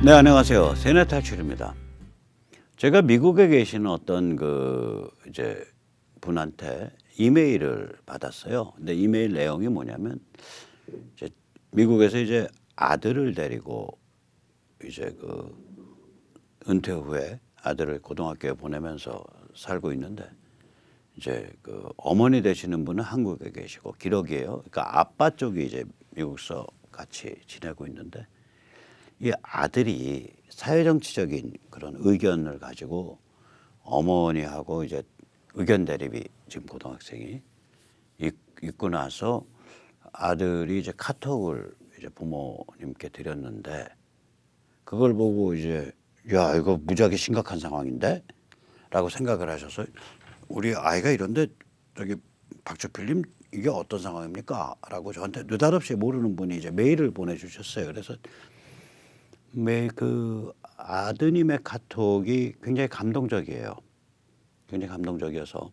네, 안녕하세요. 세뇌 탈출입니다. 제가 미국에 계시는 어떤 이제 분한테 이메일을 받았어요. 근데 이메일 내용이 뭐냐면 이제 미국에서 이제 아들을 데리고 이제 은퇴 후에 아들을 고등학교에 보내면서 살고 있는데 이제 어머니 되시는 분은 한국에 계시고 기러기예요. 그러니까 아빠 쪽이 이제 미국서 같이 지내고 있는데 이 아들이 사회정치적인 그런 의견을 가지고 어머니하고 이제 의견 대립이 지금 고등학생이 있고 나서 아들이 이제 카톡을 이제 부모님께 드렸는데 그걸 보고 이제 야, 이거 무지하게 심각한 상황인데? 라고 생각을 하셔서 우리 아이가 이런데 저기 박주필님 이게 어떤 상황입니까? 라고 저한테 느닷없이 모르는 분이 이제 메일을 보내주셨어요. 그래서 아드님의 카톡이 굉장히 감동적이에요. 굉장히 감동적이어서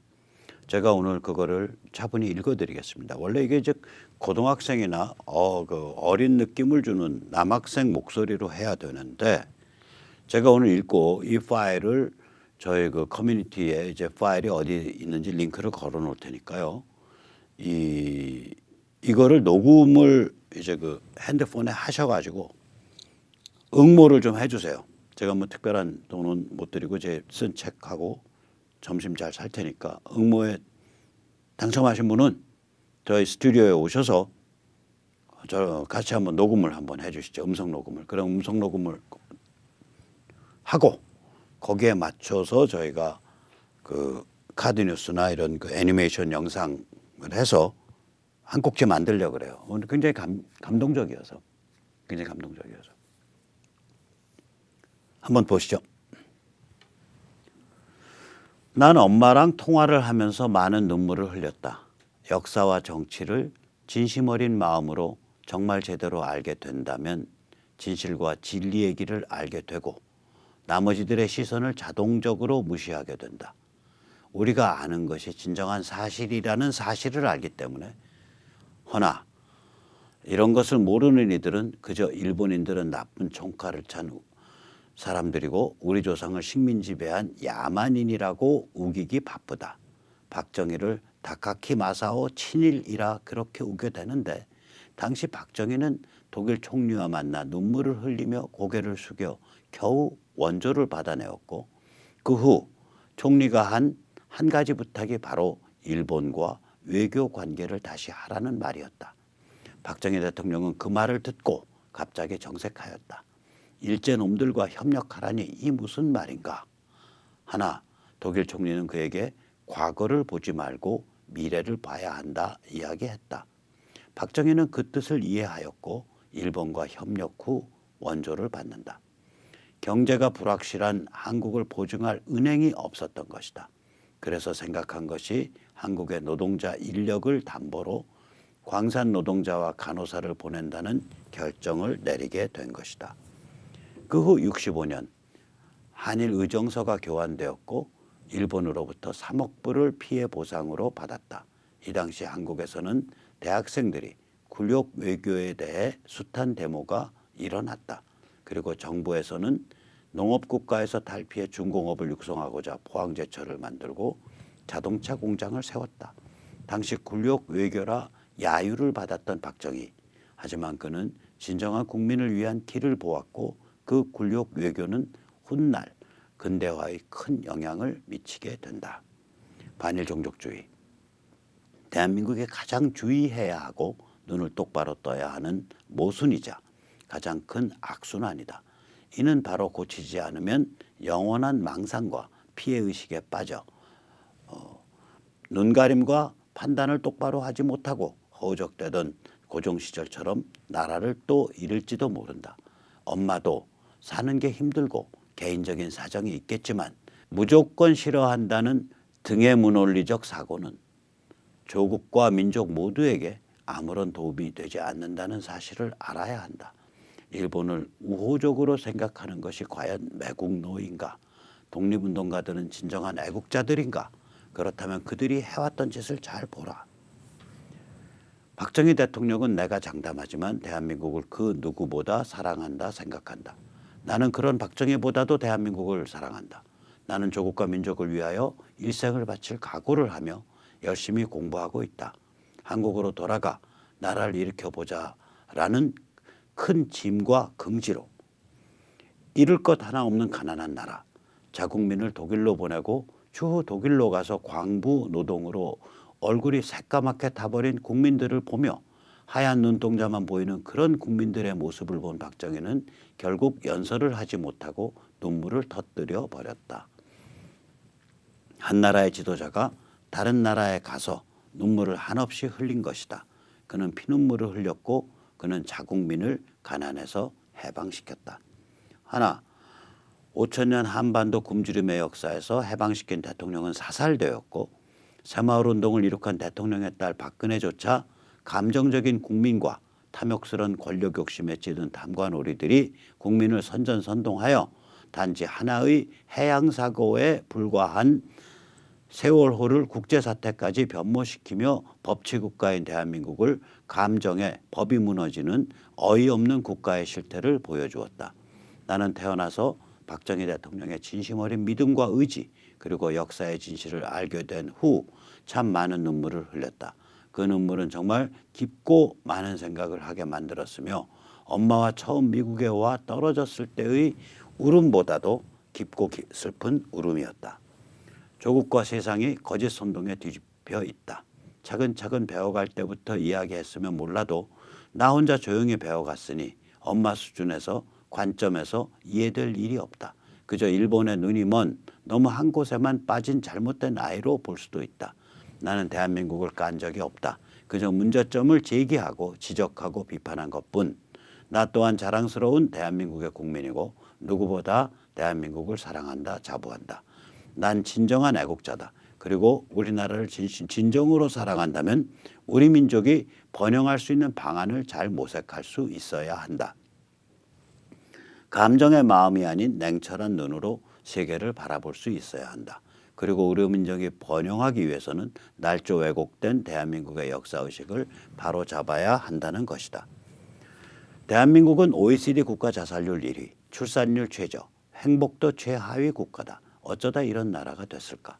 제가 오늘 그거를 차분히 읽어드리겠습니다. 원래 이게 이제 고등학생이나 어린 느낌을 주는 남학생 목소리로 해야 되는데 제가 오늘 읽고 이 파일을 저희 커뮤니티에 이제 파일이 어디 있는지 링크를 걸어 놓을 테니까요. 이거를 녹음을 이제 핸드폰에 하셔가지고 응모를 좀 해주세요. 제가 뭐 특별한 돈은 못 드리고 제 쓴 책하고 점심 잘 살 테니까 응모에 당첨하신 분은 저희 스튜디오에 오셔서 저 같이 한번 녹음을 한번 해주시죠. 음성 녹음을. 그럼 음성 녹음을 하고 거기에 맞춰서 저희가 카드뉴스나 이런 애니메이션 영상을 해서 한 곡지 만들려고 그래요. 오늘 굉장히 감동적이어서 굉장히 감동적이어서. 한번 보시죠. 난 엄마랑 통화를 하면서 많은 눈물을 흘렸다. 역사와 정치를 진심 어린 마음으로 정말 제대로 알게 된다면 진실과 진리의 길을 알게 되고 나머지들의 시선을 자동적으로 무시하게 된다. 우리가 아는 것이 진정한 사실이라는 사실을 알기 때문에 허나 이런 것을 모르는 이들은 그저 일본인들은 나쁜 총칼을 찬 사람들이고 우리 조상을 식민지배한 야만인이라고 우기기 바쁘다. 박정희를 다카키 마사오 친일이라 그렇게 우겨대는데 당시 박정희는 독일 총리와 만나 눈물을 흘리며 고개를 숙여 겨우 원조를 받아내었고 그 후 총리가 한 가지 부탁이 바로 일본과 외교 관계를 다시 하라는 말이었다. 박정희 대통령은 그 말을 듣고 갑자기 정색하였다. 일제놈들과 협력하라니 이 무슨 말인가? 하나 독일 총리는 그에게 과거를 보지 말고 미래를 봐야 한다 이야기했다. 박정희는 그 뜻을 이해하였고 일본과 협력 후 원조를 받는다. 경제가 불확실한 한국을 보증할 은행이 없었던 것이다. 그래서 생각한 것이 한국의 노동자 인력을 담보로 광산 노동자와 간호사를 보낸다는 결정을 내리게 된 것이다. 그 후 65년 한일 의정서가 교환되었고 일본으로부터 3억 불을 피해 보상으로 받았다. 이 당시 한국에서는 대학생들이 굴욕 외교에 대해 숱한 데모가 일어났다. 그리고 정부에서는 농업국가에서 탈피해 중공업을 육성하고자 포항제철을 만들고 자동차 공장을 세웠다. 당시 굴욕 외교라 야유를 받았던 박정희. 하지만 그는 진정한 국민을 위한 길을 보았고 그 굴욕 외교는 훗날 근대화에 큰 영향을 미치게 된다. 반일 종족주의. 대한민국에 가장 주의해야 하고 눈을 똑바로 떠야 하는 모순이자 가장 큰 악순환이다. 이는 바로 고치지 않으면 영원한 망상과 피해의식에 빠져 눈가림과 판단을 똑바로 하지 못하고 허우적대던 고종시절처럼 나라를 또 잃을지도 모른다. 엄마도 사는 게 힘들고 개인적인 사정이 있겠지만 무조건 싫어한다는 등의 무논리적 사고는 조국과 민족 모두에게 아무런 도움이 되지 않는다는 사실을 알아야 한다. 일본을 우호적으로 생각하는 것이 과연 매국노인가? 독립운동가들은 진정한 애국자들인가? 그렇다면 그들이 해왔던 짓을 잘 보라. 박정희 대통령은 내가 장담하지만 대한민국을 그 누구보다 사랑한다 생각한다. 나는 그런 박정희보다도 대한민국을 사랑한다. 나는 조국과 민족을 위하여 일생을 바칠 각오를 하며 열심히 공부하고 있다. 한국으로 돌아가 나라를 일으켜보자 라는 큰 짐과 긍지로 잃을 것 하나 없는 가난한 나라, 자국민을 독일로 보내고 추후 독일로 가서 광부 노동으로 얼굴이 새까맣게 타버린 국민들을 보며 하얀 눈동자만 보이는 그런 국민들의 모습을 본 박정희는 결국 연설을 하지 못하고 눈물을 터뜨려 버렸다. 한 나라의 지도자가 다른 나라에 가서 눈물을 한없이 흘린 것이다. 그는 피눈물을 흘렸고 그는 자국민을 가난에서 해방시켰다. 하나, 5천년 한반도 굶주림의 역사에서 해방시킨 대통령은 사살되었고 새마을운동을 이룩한 대통령의 딸 박근혜조차 감정적인 국민과 탐욕스러운 권력 욕심에 찌든 탐관오리들이 국민을 선전선동하여 단지 하나의 해양사고에 불과한 세월호를 국제사태까지 변모시키며 법치국가인 대한민국을 감정에 법이 무너지는 어이없는 국가의 실태를 보여주었다. 나는 태어나서 박정희 대통령의 진심 어린 믿음과 의지 그리고 역사의 진실을 알게 된 후 참 많은 눈물을 흘렸다. 그 눈물은 정말 깊고 많은 생각을 하게 만들었으며 엄마와 처음 미국에 와 떨어졌을 때의 울음보다도 깊고 슬픈 울음이었다. 조국과 세상이 거짓 선동에 뒤집혀 있다. 차근차근 배워갈 때부터 이야기했으면 몰라도 나 혼자 조용히 배워갔으니 엄마 수준에서 관점에서 이해될 일이 없다. 그저 일본의 눈이 먼 너무 한 곳에만 빠진 잘못된 아이로 볼 수도 있다. 나는 대한민국을 깐 적이 없다. 그저 문제점을 제기하고 지적하고 비판한 것뿐. 나 또한 자랑스러운 대한민국의 국민이고 누구보다 대한민국을 사랑한다, 자부한다. 난 진정한 애국자다. 그리고 우리나라를 진정으로 사랑한다면 우리 민족이 번영할 수 있는 방안을 잘 모색할 수 있어야 한다. 감정의 마음이 아닌 냉철한 눈으로 세계를 바라볼 수 있어야 한다. 그리고 우리 민족이 번영하기 위해서는 날조 왜곡된 대한민국의 역사의식을 바로잡아야 한다는 것이다. 대한민국은 OECD 국가 자살률 1위, 출산율 최저, 행복도 최하위 국가다. 어쩌다 이런 나라가 됐을까?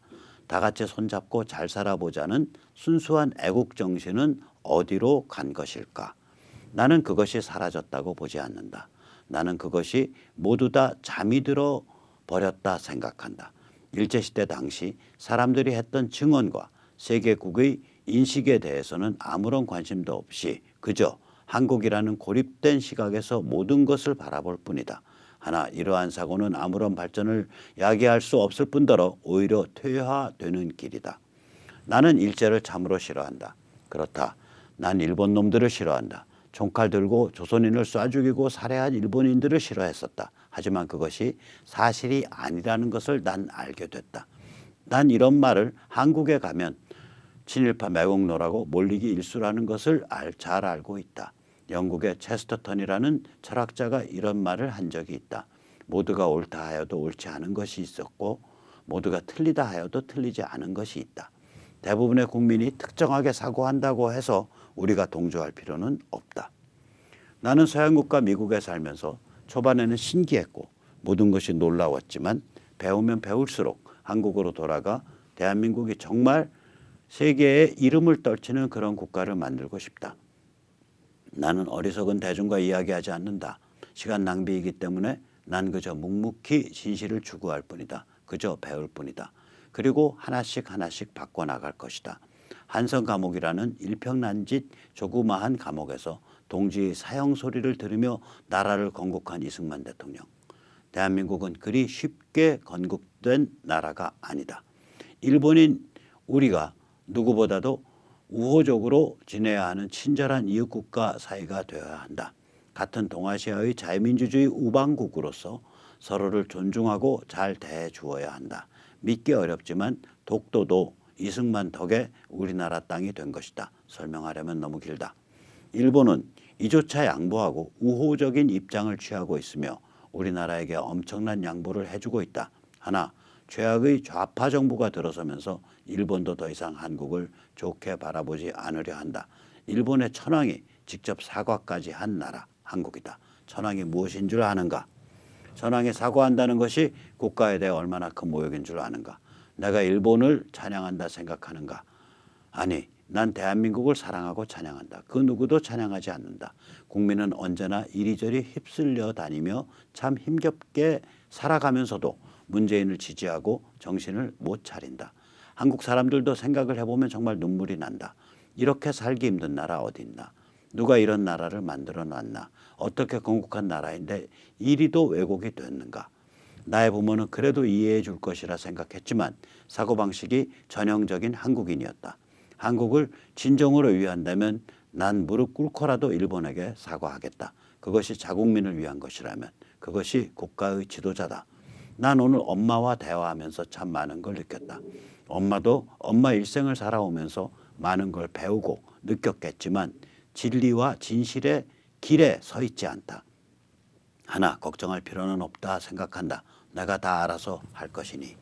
다 같이 손잡고 잘 살아보자는 순수한 애국 정신은 어디로 간 것일까? 나는 그것이 사라졌다고 보지 않는다. 나는 그것이 모두 다 잠이 들어 버렸다 생각한다. 일제시대 당시 사람들이 했던 증언과 세계국의 인식에 대해서는 아무런 관심도 없이 그저 한국이라는 고립된 시각에서 모든 것을 바라볼 뿐이다. 하나 이러한 사고는 아무런 발전을 야기할 수 없을 뿐더러 오히려 퇴화되는 길이다. 나는 일제를 참으로 싫어한다. 그렇다. 난 일본 놈들을 싫어한다. 총칼 들고 조선인을 쏴 죽이고 살해한 일본인들을 싫어했었다. 하지만 그것이 사실이 아니라는 것을 난 알게 됐다. 난 이런 말을 한국에 가면 친일파 매국노라고 몰리기 일쑤라는 것을 잘 알고 있다. 영국의 체스터턴이라는 철학자가 이런 말을 한 적이 있다. 모두가 옳다 하여도 옳지 않은 것이 있었고 모두가 틀리다 하여도 틀리지 않은 것이 있다. 대부분의 국민이 특정하게 사고한다고 해서 우리가 동조할 필요는 없다. 나는 서양국가 미국에 살면서 초반에는 신기했고 모든 것이 놀라웠지만 배우면 배울수록 한국으로 돌아가 대한민국이 정말 세계에 이름을 떨치는 그런 국가를 만들고 싶다. 나는 어리석은 대중과 이야기하지 않는다. 시간 낭비이기 때문에 난 그저 묵묵히 진실을 추구할 뿐이다. 그저 배울 뿐이다. 그리고 하나씩 하나씩 바꿔나갈 것이다. 한성 감옥이라는 일평난짓 조그마한 감옥에서 동지의 사형 소리를 들으며 나라를 건국한 이승만 대통령. 대한민국은 그리 쉽게 건국된 나라가 아니다. 일본인 우리가 누구보다도 우호적으로 지내야 하는 친절한 이웃국가 사이가 되어야 한다. 같은 동아시아의 자유민주주의 우방국으로서 서로를 존중하고 잘 대해주어야 한다. 믿기 어렵지만 독도도 이승만 덕에 우리나라 땅이 된 것이다. 설명하려면 너무 길다. 일본은 이조차 양보하고 우호적인 입장을 취하고 있으며 우리나라에게 엄청난 양보를 해주고 있다. 하나 최악의 좌파 정부가 들어서면서 일본도 더 이상 한국을 좋게 바라보지 않으려 한다. 일본의 천황이 직접 사과까지 한 나라 한국이다. 천황이 무엇인 줄 아는가? 전황에 사과한다는 것이 국가에 대해 얼마나 큰 모욕인 줄 아는가. 내가 일본을 찬양한다 생각하는가. 아니, 난 대한민국을 사랑하고 찬양한다. 그 누구도 찬양하지 않는다. 국민은 언제나 이리저리 휩쓸려 다니며 참 힘겹게 살아가면서도 문재인을 지지하고 정신을 못 차린다. 한국 사람들도 생각을 해보면 정말 눈물이 난다. 이렇게 살기 힘든 나라 어디 있나. 누가 이런 나라를 만들어 놨나. 어떻게 건국한 나라인데 이리도 왜곡이 됐는가. 나의 부모는 그래도 이해해 줄 것이라 생각했지만 사고방식이 전형적인 한국인이었다. 한국을 진정으로 위한다면 난 무릎 꿇고라도 일본에게 사과하겠다. 그것이 자국민을 위한 것이라면 그것이 국가의 지도자다. 난 오늘 엄마와 대화하면서 참 많은 걸 느꼈다. 엄마도 엄마 일생을 살아오면서 많은 걸 배우고 느꼈겠지만 진리와 진실의 길에 서 있지 않다. 하나 걱정할 필요는 없다 생각한다. 내가 다 알아서 할 것이니.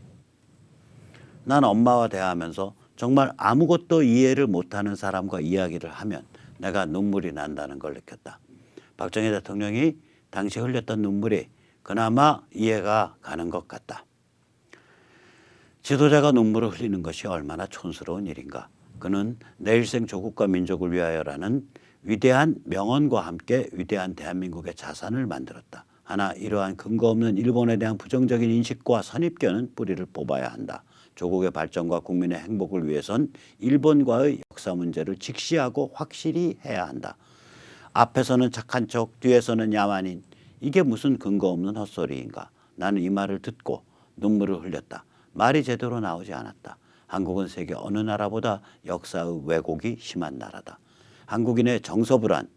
난 엄마와 대화하면서 정말 아무것도 이해를 못하는 사람과 이야기를 하면 내가 눈물이 난다는 걸 느꼈다. 박정희 대통령이 당시 흘렸던 눈물이 그나마 이해가 가는 것 같다. 지도자가 눈물을 흘리는 것이 얼마나 촌스러운 일인가. 그는 내 일생 조국과 민족을 위하여라는 위대한 명언과 함께 위대한 대한민국의 자산을 만들었다. 하나 이러한 근거 없는 일본에 대한 부정적인 인식과 선입견은 뿌리를 뽑아야 한다. 조국의 발전과 국민의 행복을 위해선 일본과의 역사 문제를 직시하고 확실히 해야 한다. 앞에서는 착한 척 뒤에서는 야만인. 이게 무슨 근거 없는 헛소리인가. 나는 이 말을 듣고 눈물을 흘렸다. 말이 제대로 나오지 않았다. 한국은 세계 어느 나라보다 역사의 왜곡이 심한 나라다. 한국인의 정서불안,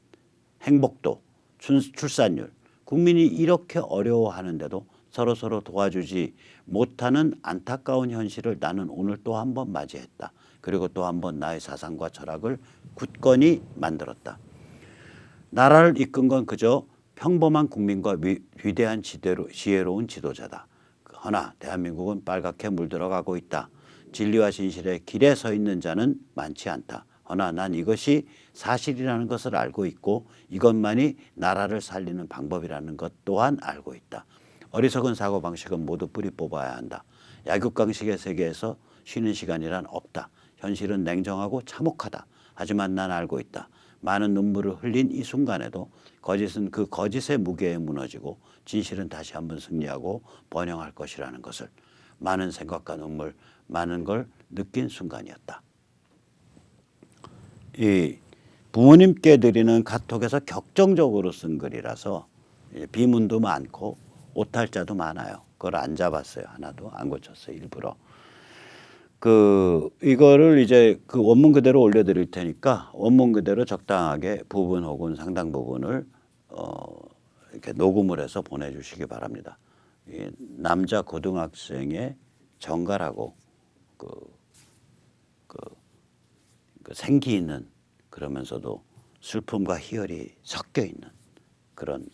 행복도, 출산율, 국민이 이렇게 어려워하는데도 서로서로 도와주지 못하는 안타까운 현실을 나는 오늘 또 한 번 맞이했다. 그리고 또 한 번 나의 사상과 철학을 굳건히 만들었다. 나라를 이끈 건 그저 평범한 국민과 위대한 지혜로운 지도자다. 허나 대한민국은 빨갛게 물들어가고 있다. 진리와 진실의 길에 서 있는 자는 많지 않다. 허나 난 이것이 사실이라는 것을 알고 있고 이것만이 나라를 살리는 방법이라는 것 또한 알고 있다. 어리석은 사고방식은 모두 뿌리 뽑아야 한다. 약육강식의 세계에서 쉬는 시간이란 없다. 현실은 냉정하고 참혹하다. 하지만 난 알고 있다. 많은 눈물을 흘린 이 순간에도 거짓은 그 거짓의 무게에 무너지고 진실은 다시 한번 승리하고 번영할 것이라는 것을 많은 생각과 눈물, 많은 걸 느낀 순간이었다. 이 부모님께 드리는 카톡에서 격정적으로 쓴 글이라서 비문도 많고 오탈자도 많아요. 그걸 안 잡았어요. 하나도 안 고쳤어요. 일부러. 이거를 이제 그 원문 그대로 올려드릴 테니까 원문 그대로 적당하게 부분 혹은 상당 부분을 이렇게 녹음을 해서 보내주시기 바랍니다. 이 남자 고등학생의 정갈하고 그 생기 있는 그러면서도 슬픔과 희열이 섞여 있는 그런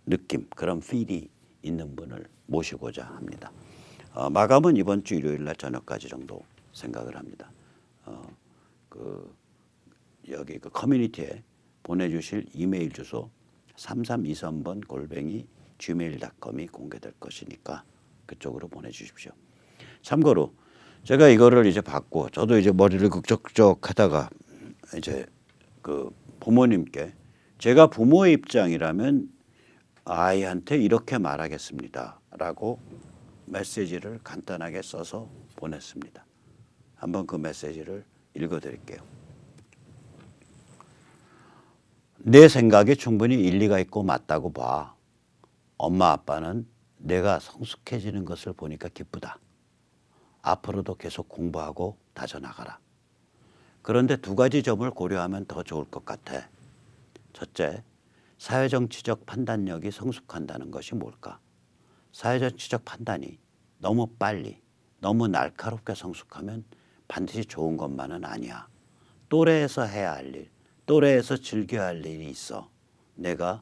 느낌, 그런 필이 있는 분을 모시고자 합니다. 마감은 이번 주 일요일 날 저녁까지 정도 생각을 합니다. 여기 그 커뮤니티에 보내주실 이메일 주소 3323번 @gmail.com이 공개될 것이니까 그쪽으로 보내주십시오. 참고로 제가 이거를 이제 받고 저도 이제 머리를 극적극적 하다가 이제 그 부모님께 제가 부모의 입장이라면 아이한테 이렇게 말하겠습니다라고 메시지를 간단하게 써서 보냈습니다. 한번 그 메시지를 읽어드릴게요. 내 생각에 충분히 일리가 있고 맞다고 봐. 엄마 아빠는 내가 성숙해지는 것을 보니까 기쁘다. 앞으로도 계속 공부하고 다져나가라. 그런데 두 가지 점을 고려하면 더 좋을 것 같아. 첫째, 사회정치적 판단력이 성숙한다는 것이 뭘까? 사회정치적 판단이 너무 빨리, 너무 날카롭게 성숙하면 반드시 좋은 것만은 아니야. 또래에서 해야 할 일, 또래에서 즐겨야 할 일이 있어. 내가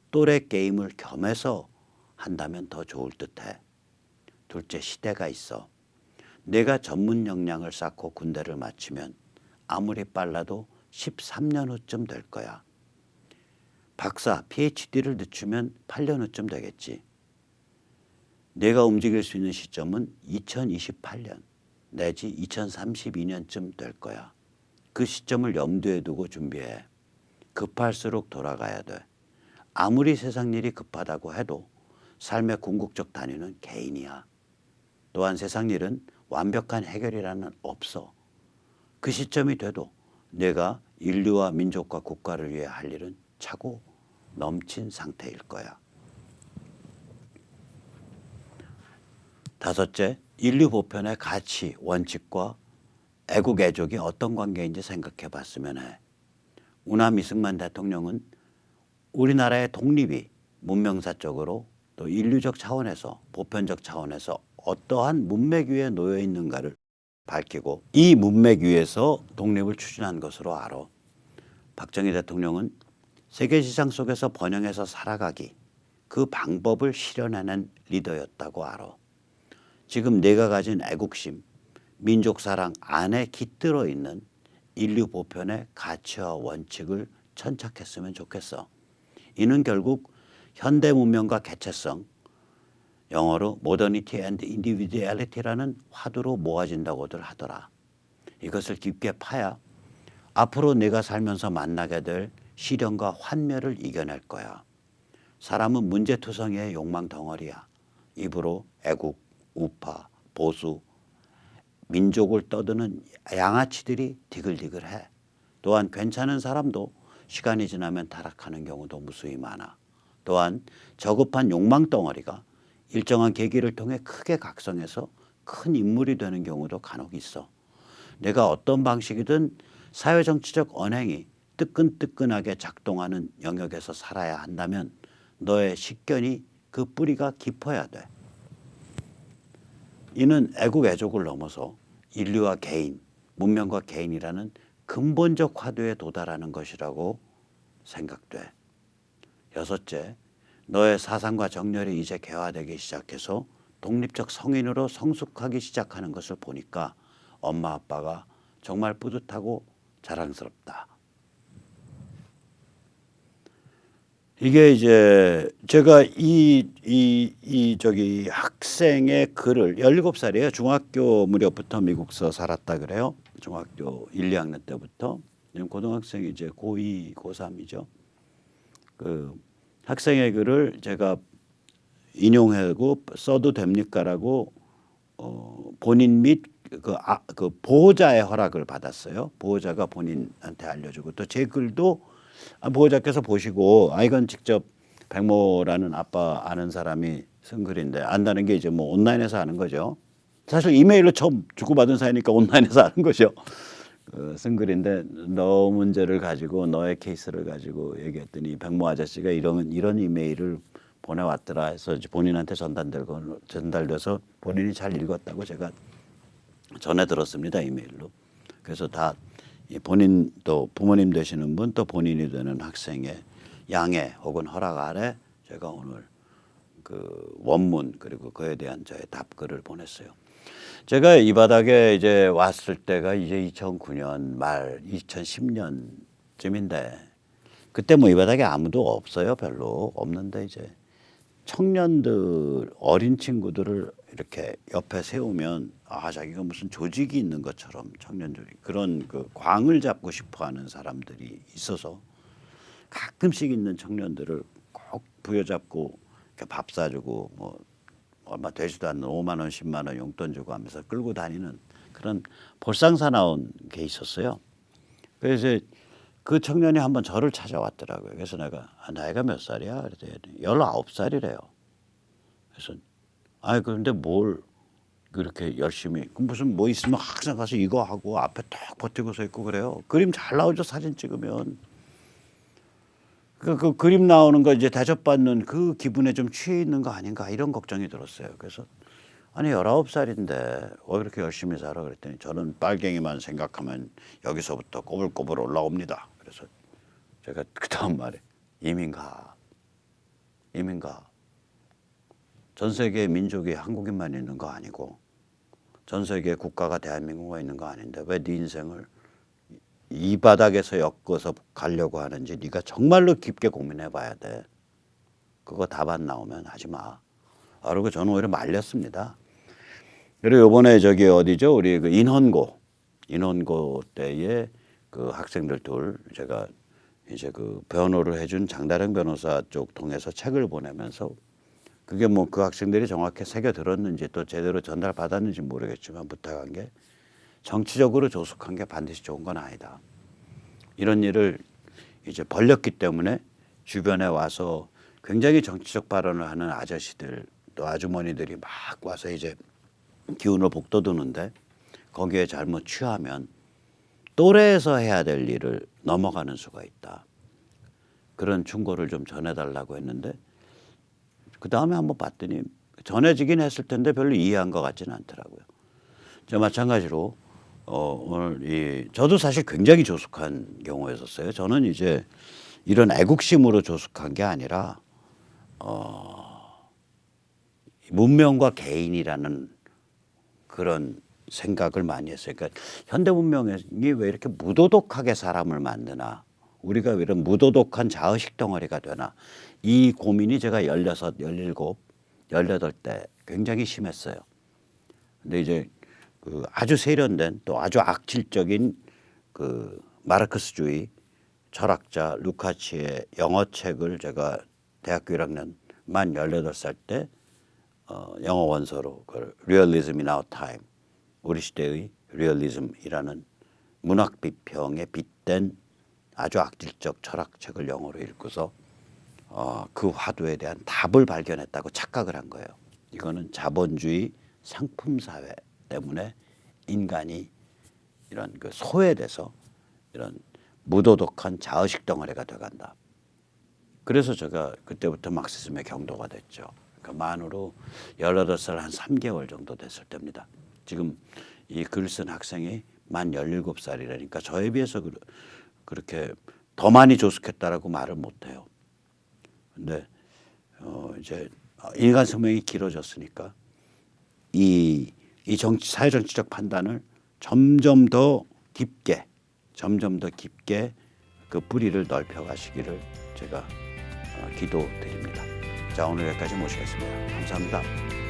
또래 게임을 겸해서 한다면 더 좋을 듯해. 둘째, 시대가 있어. 내가 전문 역량을 쌓고 군대를 마치면 아무리 빨라도 13년 후쯤 될 거야. 박사, PhD를 늦추면 8년 후쯤 되겠지. 내가 움직일 수 있는 시점은 2028년 내지 2032년쯤 될 거야. 그 시점을 염두에 두고 준비해. 급할수록 돌아가야 돼. 아무리 세상 일이 급하다고 해도 삶의 궁극적 단위는 개인이야. 또한 세상 일은 완벽한 해결이라는 없어. 그 시점이 돼도 내가 인류와 민족과 국가를 위해 할 일은 차고 넘친 상태일 거야. 다섯째, 인류 보편의 가치, 원칙과 애국, 애족이 어떤 관계인지 생각해 봤으면 해. 우남 이승만 대통령은 우리나라의 독립이 문명사적으로 또 인류적 차원에서 보편적 차원에서 어떠한 문맥 위에 놓여 있는가를 밝히고 이 문맥 위에서 독립을 추진한 것으로 알아. 박정희 대통령은 세계시장 속에서 번영해서 살아가기 그 방법을 실현해낸 리더였다고 알아. 지금 내가 가진 애국심, 민족사랑 안에 깃들어 있는 인류 보편의 가치와 원칙을 천착했으면 좋겠어. 이는 결국 현대 문명과 개체성, 영어로 Modernity and Individuality라는 화두로 모아진다고들 하더라. 이것을 깊게 파야 앞으로 내가 살면서 만나게 될 시련과 환멸을 이겨낼 거야. 사람은 문제투성이의 욕망 덩어리야. 입으로 애국, 우파, 보수, 민족을 떠드는 양아치들이 디글디글해. 또한 괜찮은 사람도 시간이 지나면 타락하는 경우도 무수히 많아. 또한 저급한 욕망 덩어리가 일정한 계기를 통해 크게 각성해서 큰 인물이 되는 경우도 간혹 있어. 내가 어떤 방식이든 사회정치적 언행이 뜨끈뜨끈하게 작동하는 영역에서 살아야 한다면 너의 식견이 그 뿌리가 깊어야 돼. 이는 애국 애족을 넘어서 인류와 개인, 문명과 개인이라는 근본적 화두에 도달하는 것이라고 생각돼. 여섯째, 너의 사상과 정열이 이제 개화되기 시작해서 독립적 성인으로 성숙하기 시작하는 것을 보니까 엄마 아빠가 정말 뿌듯하고 자랑스럽다. 이게 이제 제가 저기 학생의 글을 17살이에요. 중학교 무렵부터 미국서 살았다 그래요. 중학교 1, 2학년 때부터. 고등학생이 이제 고2, 고3이죠. 그 학생의 글을 제가 인용하고 써도 됩니까라고 본인 및 그 보호자의 허락을 받았어요. 보호자가 본인한테 알려주고 또 제 글도 보호자께서 보시고 이건 직접 백모라는 아빠 아는 사람이 쓴 글인데 안다는 게 이제 뭐 온라인에서 아는 거죠. 사실 이메일로 처음 주고받은 사이니까 온라인에서 아는 거죠. 쓴 글인데 너 문제를 가지고 너의 케이스를 가지고 얘기했더니 백모 아저씨가 이런 이메일을 보내왔더라 해서 본인한테 전달돼서 본인이 잘 읽었다고 제가 전해 들었습니다. 이메일로. 그래서 다 본인 또 부모님 되시는 분 또 본인이 되는 학생의 양해 혹은 허락 아래 제가 오늘 그 원문 그리고 그에 대한 저의 답글을 보냈어요. 제가 이 바닥에 이제 왔을 때가 이제 2009년 말 2010년쯤인데 그때 뭐 이 바닥에 아무도 없어요. 별로 없는데 이제 청년들 어린 친구들을 이렇게 옆에 세우면 자기가 무슨 조직이 있는 것처럼 청년 조직 그런 그 광을 잡고 싶어하는 사람들이 있어서 가끔씩 있는 청년들을 꼭 부여잡고 이렇게 밥 사주고 뭐 얼마 되지도 않는 5만 원, 10만 원 용돈 주고 하면서 끌고 다니는 그런 볼상사나운 게 있었어요. 그래서 그 청년이 한번 저를 찾아왔더라고요. 그래서 내가 나이가 몇 살이야? 그랬더니 19살이래요. 그래서 그런데 뭘 그렇게 열심히 무슨 뭐 있으면 항상 가서 이거 하고 앞에 딱 버티고 서 있고 그래요. 그림 잘 나오죠. 사진 찍으면. 그 그림 나오는 거 이제 대접받는 그 기분에 좀 취해 있는 거 아닌가 이런 걱정이 들었어요. 그래서 19살인데 왜 이렇게 열심히 살아 그랬더니 저는 빨갱이만 생각하면 여기서부터 꼬불꼬불 올라옵니다. 그래서 제가 그 다음 말에 이민 가. 전 세계 민족이 한국인만 있는 거 아니고 전 세계 국가가 대한민국에 있는 거 아닌데 왜 네 인생을 이 바닥에서 엮어서 가려고 하는지 네가 정말로 깊게 고민해 봐야 돼. 그거 답 안 나오면 하지 마. 그리고 저는 오히려 말렸습니다. 그리고 이번에 저기 어디죠? 우리 그 인헌고 때에 그 학생들 둘 제가 이제 그 변호를 해준 장다령 변호사 쪽 통해서 책을 보내면서 그게 뭐 그 학생들이 정확히 새겨 들었는지 또 제대로 전달 받았는지 모르겠지만 부탁한 게 정치적으로 조숙한 게 반드시 좋은 건 아니다. 이런 일을 이제 벌렸기 때문에 주변에 와서 굉장히 정치적 발언을 하는 아저씨들 또 아주머니들이 막 와서 이제 기운을 북돋우는데 거기에 잘못 취하면 또래에서 해야 될 일을 넘어가는 수가 있다. 그런 충고를 좀 전해달라고 했는데 그 다음에 한번 봤더니 전해지긴 했을 텐데 별로 이해한 것 같지는 않더라고요. 저 마찬가지로 오늘 저도 사실 굉장히 조숙한 경우였었어요. 저는 이제 이런 애국심으로 조숙한 게 아니라 문명과 개인이라는 그런 생각을 많이 했어요. 그러니까 현대 문명이 왜 이렇게 무도덕하게 사람을 만드나, 우리가 왜 이런 무도덕한 자의식 덩어리가 되나, 이 고민이 제가 16, 17, 18때 굉장히 심했어요. 근데 이제 그 아주 세련된 또 아주 악질적인 그 마르크스주의 철학자 루카치의 영어 책을 제가 대학교 1학년 만 18살 때 영어 원서로 그 Realism in Our Time, 우리 시대의 리얼리즘이라는 문학 비평에 빗댄 아주 악질적 철학책을 영어로 읽고서 그 화두에 대한 답을 발견했다고 착각을 한 거예요. 이거는 자본주의 상품 사회 때문에 인간이 이런 그 소외돼서 이런 무도덕한 자의식 덩어리가 돼간다. 그래서 제가 그때부터 막시즘의 경도가 됐죠. 그러니까 만으로 18살 한 3개월 정도 됐을 때입니다. 지금 이 글 쓴 학생이 만 17살이라니까 저에 비해서 그렇게 더 많이 조숙했다라고 말을 못해요. 근데 이제 인간生命이 길어졌으니까 이 사회 정치적 판단을 점점 더 깊게 그 뿌리를 넓혀 가시기를 제가 기도드립니다. 자, 오늘 여기까지 모시겠습니다. 감사합니다.